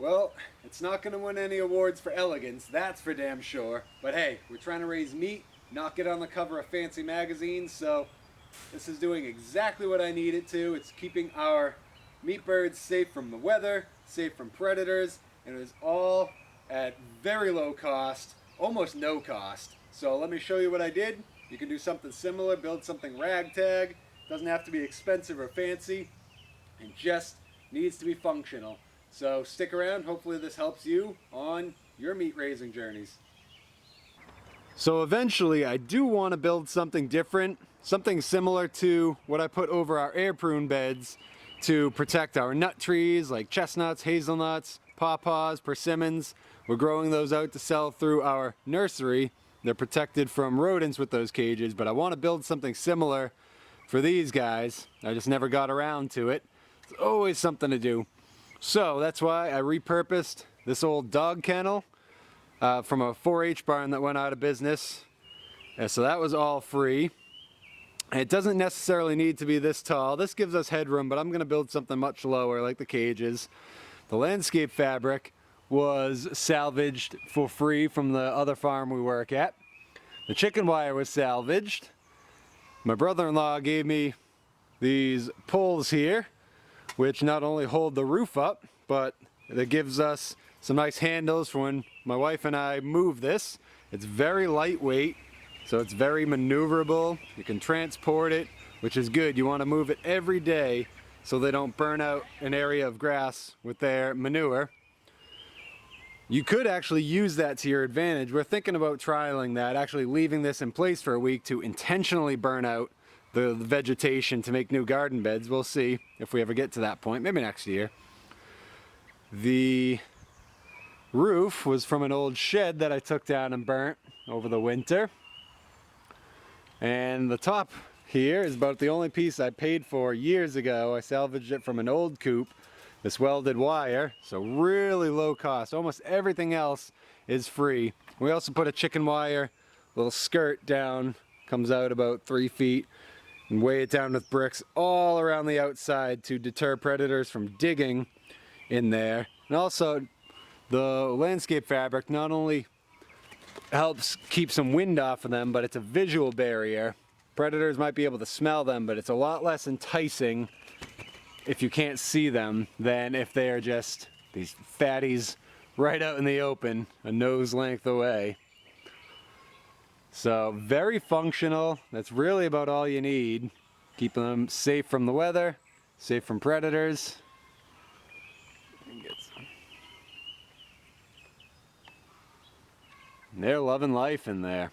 Well, it's not going to win any awards for elegance, that's for damn sure. But hey, we're trying to raise meat, not get on the cover of fancy magazines, so this is doing exactly what I need it to. It's keeping our meat birds safe from the weather, safe from predators, and it is all at very low cost, almost no cost. So let me show you what I did. You can do something similar, build something ragtag. Doesn't have to be expensive or fancy, and just needs to be functional. So stick around, hopefully this helps you on your meat raising journeys. So eventually I do want to build something different, something similar to what I put over our air prune beds to protect our nut trees like chestnuts, hazelnuts, pawpaws, persimmons. We're growing those out to sell through our nursery. They're protected from rodents with those cages, but I want to build something similar for these guys. I just never got around to it. It's always something to do. So that's why I repurposed this old dog kennel from a 4-H barn that went out of business. And so that was all free. It doesn't necessarily need to be this tall. This gives us headroom, but I'm going to build something much lower like the cages. The landscape fabric was salvaged for free from the other farm we work at. The chicken wire was salvaged. My brother-in-law gave me these poles here, which not only hold the roof up, but it gives us some nice handles for when my wife and I move this. It's very lightweight, so it's very maneuverable. You can transport it, which is good. You want to move it every day so they don't burn out an area of grass with their manure. You could actually use that to your advantage. We're thinking about trialing that, actually leaving this in place for a week to intentionally burn out the vegetation to make new garden beds. We'll see if we ever get to that point, maybe next year. The roof was from an old shed that I took down and burnt over the winter. And the top here is about the only piece I paid for years ago. I salvaged it from an old coop, this welded wire, so really low cost. Almost everything else is free. We also put a chicken wire little skirt down, comes out about 3 feet, and weigh it down with bricks all around the outside to deter predators from digging in there. And also the landscape fabric not only helps keep some wind off of them, but it's a visual barrier. Predators might be able to smell them, but it's a lot less enticing if you can't see them than if they are just these fatties right out in the open, a nose length away. So very functional. That's really about all you need. Keeping them safe from the weather, safe from predators. And they're loving life in there.